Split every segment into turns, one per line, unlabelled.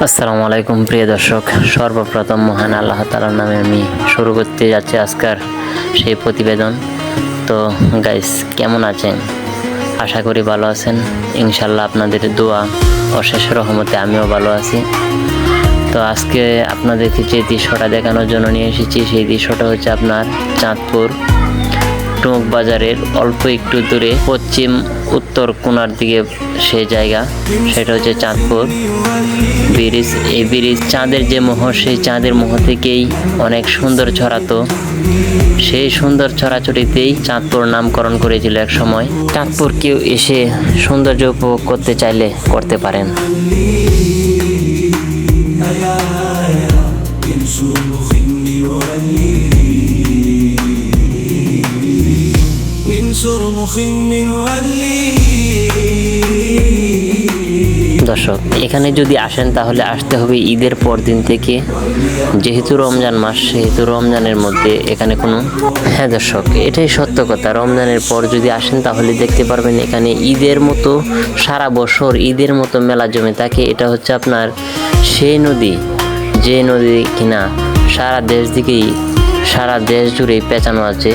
আসসালামু আলাইকুম প্রিয় দর্শক, সর্বপ্রথম মহান আল্লাহ তাআলার নামে আমি শুরু করতে যাচ্ছি আজকের সেই প্রতিবেদন। তো গাইস, কেমন আছেন? আশা করি ভালো আছেন। ইনশাল্লাহ আপনাদের দোয়া অশেষ রহমতে আমিও ভালো আছি। তো আজকে আপনাদেরকে যে দৃশ্যটা দেখানোর জন্য নিয়ে এসেছি, সেই দৃশ্যটা হচ্ছে আপনার চাঁদপুর টুঙ্ক বাজারের অল্প একটু দূরে পশ্চিম উত্তর কোণার দিকে সেই জায়গা, সেটা হচ্ছে চাঁদপুর ব্রিজ। এই ব্রিজ চাঁদের যে মোহ, সেই চাঁদের মোহ থেকেই অনেক সুন্দর ছড়াতো। সেই সুন্দর ছড়াছড়িতেই চাঁদপুর নামকরণ করেছিল এক সময়। চাঁদপুর কেউ এসে সৌন্দর্য উপভোগ করতে চাইলে করতে পারেন। দর্শক, এখানে যদি আসেন তাহলে আসতে হবে ঈদের পর দিন থেকে, যেহেতু রমজান মাস, সেহেতু রমজানের মধ্যে এখানে কোনো হ্যাঁ দর্শক, এটাই সত্য কথা। রমজানের পর যদি আসেন তাহলে দেখতে পারবেন এখানে ঈদের মতো সারা বছর ঈদের মতো মেলা জমে থাকে। এটা হচ্ছে আপনার সেই নদী, যে নদী কিনা সারা দেশ জুড়েই পেঁচানো আছে।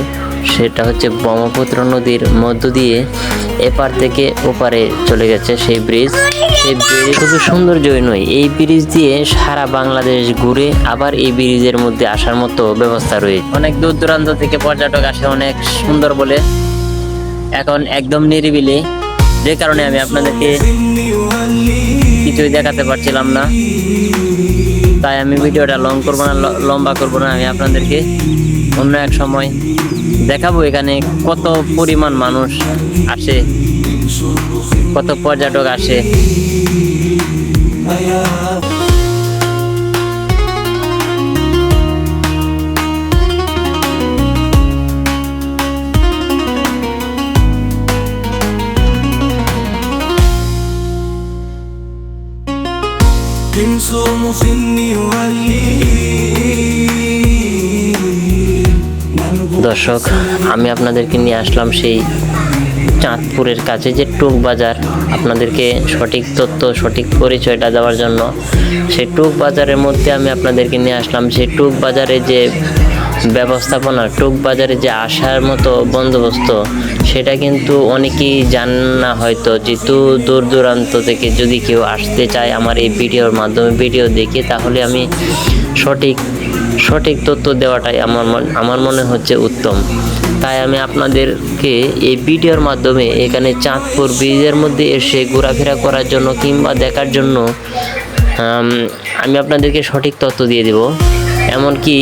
সেটা হচ্ছে ব্রহ্মপুত্র নদীর মধ্য দিয়ে এপার থেকে ওপারে চলে গেছে সেই ব্রিজ। সেই ব্রিজ শুধু সৌন্দর্যই নয়, এই ব্রিজ দিয়ে সারা বাংলাদেশ ঘুরে আবার এই ব্রিজের মধ্যে আসার মতো ব্যবস্থা রয়েছে। অনেক দূর দূরান্ত থেকে পর্যটক আসে, অনেক সুন্দর বলে। এখন একদম নিরিবিলি, যে কারণে আমি আপনাদেরকে কিছুই দেখাতে পারছিলাম না। তাই আমি ভিডিওটা লম্বা করবো না। আমি আপনাদেরকে অন্য এক সময় দেখাবো এখানে কত পরিমাণ মানুষ আসে, কত পর্যটক আসে। দর্শক, আমি আপনাদেরকে নিয়ে আসলাম সেই চাঁদপুরের কাছে যে টুক বাজার। আপনাদেরকে সঠিক তথ্য, সঠিক পরিচয়টা দেওয়ার জন্য সেই টুক বাজারের মধ্যে আমি আপনাদেরকে নিয়ে আসলাম। সেই টুক বাজারে যে ব্যবস্থাপনা, টুক বাজারে যে আসার মতো বন্দোবস্ত, সেটা কিন্তু অনেকেই জান না হয়তো। যেহেতু দূর দূরান্ত থেকে যদি কেউ আসতে চায় আমার এই ভিডিওর মাধ্যমে ভিডিও দেখে, তাহলে আমি সঠিক তথ্য দেওয়াটাই আমার মনে হচ্ছে উত্তম। তাই আমি আপনাদেরকে এই ভিডিওর মাধ্যমে এখানে চাঁদপুর ব্রিজের মধ্যে এসে ঘোরাফেরা করার জন্য কিংবা দেখার জন্য আমি আপনাদেরকে সঠিক তথ্য দিয়ে দেব। এমনকি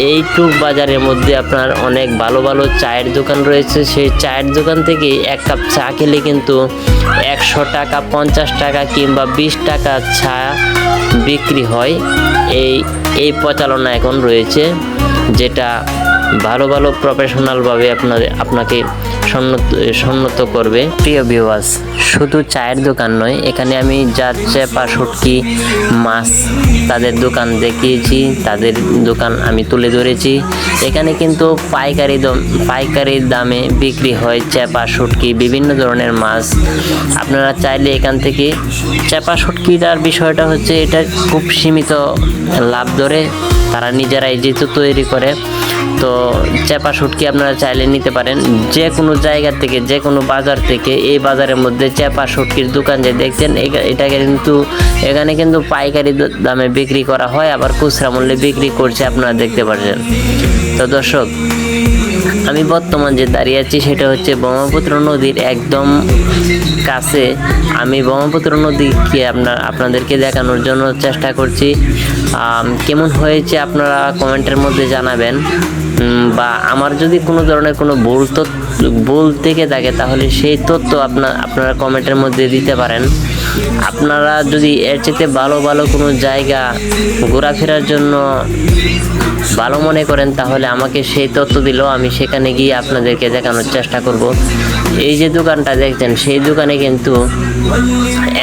এই টুক বাজারের মধ্যে আপনার অনেক ভালো ভালো চায়ের দোকান রয়েছে। সেই চায়ের দোকান থেকে এক কাপ চা খেলে কিন্তু 100 টাকা, 50 টাকা কিংবা 20 টাকা চা বিক্রি হয়। এই প্রচলনা এখন রয়েছে, যেটা ভালো প্রফেশনালভাবে আপনাকে সন্নত করবে। প্রিয় ভিউয়ার্স, শুধু চায়ের দোকান নয়, এখানে আমি চেপা, শুটকি, মাছ তাদের দোকান দেখিয়েছি, তাদের দোকান আমি তুলে ধরেছি। এখানে কিন্তু পাইকারি দামে বিক্রি হয় চেপা, শুটকি, বিভিন্ন ধরনের মাছ। আপনারা চাইলে এখান থেকে চেপা শুটকিটার বিষয়টা হচ্ছে, এটা খুব সীমিত লাভ ধরে তারা নিজেরাই যেহেতু তৈরি করে। তো চেপা শুটকি আপনারা চাইলে নিতে পারেন যে কোনো জায়গা থেকে, যে কোনো বাজার থেকে। এই বাজারের মধ্যে চেপা শুটকির দোকান যে দেখছেন, এটাকে কিন্তু এখানে কিন্তু পাইকারি দামে বিক্রি করা হয়, আবার খুচরা মূল্যে বিক্রি করছে, আপনারা দেখতে পাচ্ছেন। তো দর্শক, আমি বর্তমান যে দাঁড়িয়ে আছি সেটা হচ্ছে ব্রহ্মপুত্র নদীর একদম কাছে। আমি ব্রহ্মপুত্র নদীকে আপনাদেরকে দেখানোর জন্য চেষ্টা করছি। কেমন হয়েছে আপনারা কমেন্টের মধ্যে জানাবেন, বা আমার যদি কোনো ধরনের কোনো ভুল থেকে থাকে তাহলে সেই তথ্য আপনারা কমেন্টের মধ্যে দিতে পারেন। আপনারা যদি এর চেয়ে ভালো কোনো জায়গা ঘোরাফেরার জন্য ভালো মনে করেন তাহলে আমাকে সেই তথ্য দিলেও আমি সেখানে গিয়ে আপনাদেরকে দেখানোর চেষ্টা করব। এই যে দোকানটা দেখছেন, সেই দোকানে কিন্তু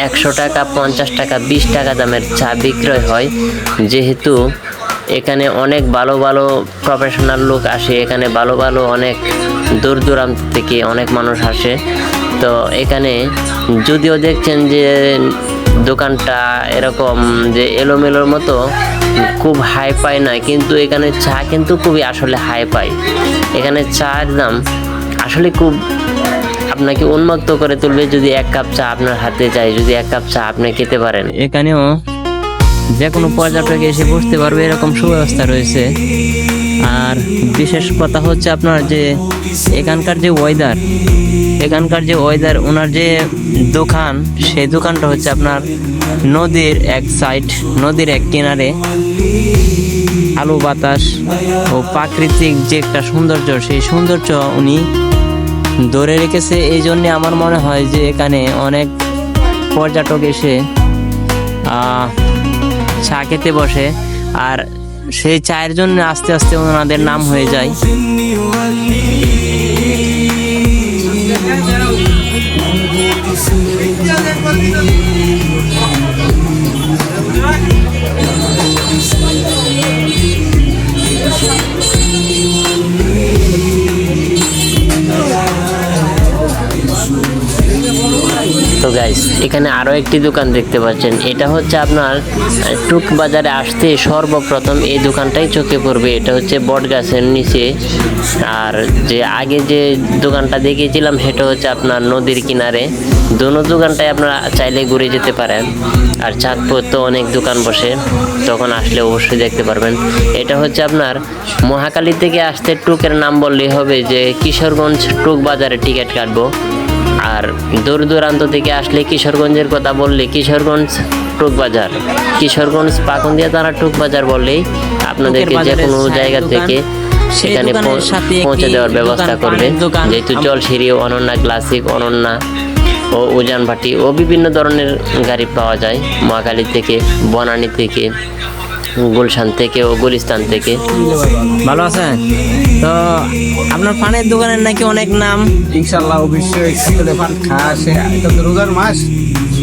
100 টাকা, 50 টাকা, 20 টাকা দামের চা বিক্রয় হয়। যেহেতু এখানে অনেক ভালো প্রফেশনাল লোক আসে, এখানে ভালো অনেক দূর দূরান্ত থেকে অনেক মানুষ আসে। তো এখানে যদিও দেখছেন যে দোকানটা এরকম যে এলোমেলোর মতো খুব হাই পাই না, কিন্তু এখানে চা কিন্তু খুবই আসলে হাই পাই। এখানে চায়ের দাম আসলে খুব আপনাকে উন্মুক্ত করে তুলবে যদি এক কাপ চা আপনার হাতে চাই, যদি এক কাপ চা আপনি খেতে পারেন। এখানেও যে কোনো পর্যটক এসে বসতে পারবে এরকম সুব্যবস্থা রয়েছে। আর বিশেষ কথা হচ্ছে আপনার যে এখানকার যে ওয়েদার ওনার যে দোকান, সেই দোকানটা হচ্ছে আপনার নদীর এক সাইড, নদীর এক কিনারে। আলো বাতাস ও প্রাকৃতিক যে একটা সৌন্দর্য, সেই সৌন্দর্য উনি ধরে রেখেছে। এই জন্য আমার মনে হয় যে এখানে অনেক পর্যটক এসে চা খেতে বসে, আর সেই চায়ের জন্য আস্তে আস্তে ওনাদের নাম হয়ে যায়। তো গাইস, এখানে আরো একটি দোকান দেখতে পাচ্ছেন। এটা হচ্ছে আপনার টুক বাজারে আসতে সর্বপ্রথম এই দোকানটাই চোখে পড়বে। এটা হচ্ছে বট গাছের নিচে। আর যে আগে যে দোকানটা দেখিয়েছিলাম সেটা হচ্ছে আপনার নদীর কিনারে। দোনো দোকানটাই আপনারা চাইলে ঘুরে যেতে পারেন। আর চাঁদপুর তো অনেক দোকান বসে, তখন আসলে অবশ্যই দেখতে পারবেন। এটা হচ্ছে আপনার মহাখালী থেকে আসতে টুকের নাম বললেই হবে যে কিশোরগঞ্জ টুক বাজারে টিকিট কাটবো। আর দূর দূরান্ত থেকে আসলে কিশোরগঞ্জের কথা বললে কিশোরগঞ্জ টুক বাজার, কিশোরগঞ্জ পাকুন্দিয়া থানা টুক বাজার বললেই আপনাদেরকে যে কোনো জায়গা থেকে সেখানে পৌঁছে দেওয়ার ব্যবস্থা করবে। যেহেতু জলসিঁড়ি, অনন্যা ক্লাসিক, অনন্যা ও উজান ভাটি ও বিভিন্ন ধরনের গাড়ি পাওয়া যায় মহাখালী থেকে, বনানী থেকে, গুলশান থেকে ও গুলিস্তান থেকে। ভালো আছেন তো? আপনার পানের দোকানের নাকি অনেক নাম।
ইনশাআল্লাহ অবশ্যই পান খাওয়া আসে। এটা তো রোজার মাস,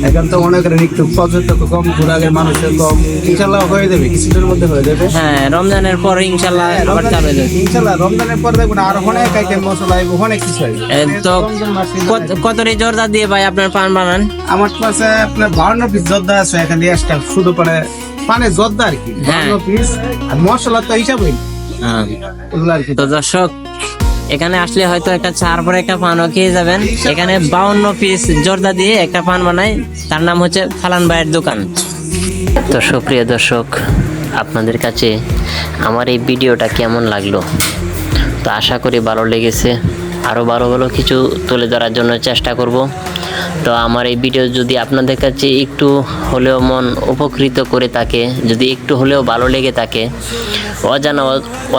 এখন তো মনে করেন একটু পর্যটক কম, ঘোরাঘুরির মানুষের কম। ইনশাআল্লাহ হয়ে যাবে, কিছুদিনের মধ্যে হয়ে যাবে।
হ্যাঁ, রমজানের পর ইনশাআল্লাহ আবার চালু হয়ে যাবে।
ইনশাআল্লাহ রমজানের পর দেখুন আর অনেক আইটেম মশলা আইব, অনেক কিছু আইব।
তো কত রে জর্দা দিয়ে ভাই আপনার পান বানান?
আমার কাছে আপনার 52 পিস জর্দা আছে এখানে এক্সট্রা, শুধু পানে জর্দা আর কি 52 পিস। আর মশলা তো হিসাবই আর কি।
তো দর্শক, এখানে আসলে হয়তো একটা চার পরে একটা পানও খেয়ে যাবেন। এখানে 52 পিস জর্দা দিয়ে একটা পান বানায়, তার নাম হচ্ছে ফালান ভাইয়ের দোকান। তো সুপ্রিয় দর্শক, আপনাদের কাছে আমার এই ভিডিওটা কেমন লাগলো? তো আশা করি ভালো লেগেছে। আরও ভালো ভালো কিছু তুলে ধরার জন্য চেষ্টা করব। তো আমার এই ভিডিও যদি আপনাদের কাছে একটু হলেও মন উপকৃত করে থাকে, যদি একটু হলেও ভালো লেগে থাকে,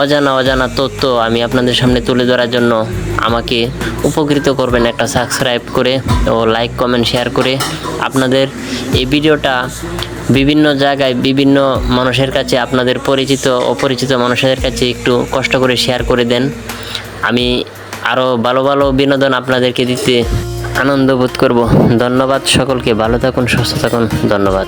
অজানা তথ্য আমি আপনাদের সামনে তুলে ধরার জন্য আমাকে উপকৃত করবেন একটা সাবস্ক্রাইব করে ও লাইক কমেন্ট শেয়ার করে। আপনাদের এই ভিডিওটা বিভিন্ন জায়গায় বিভিন্ন মানুষের কাছে, আপনাদের পরিচিত অপরিচিত মানুষের কাছে একটু কষ্ট করে শেয়ার করে দেন। আমি আরও ভালো ভালো বিনোদন আপনাদেরকে দিতে আনন্দ বোধ করব। ধন্যবাদ সকলকে, ভালো থাকুন, সুস্থ থাকুন, ধন্যবাদ।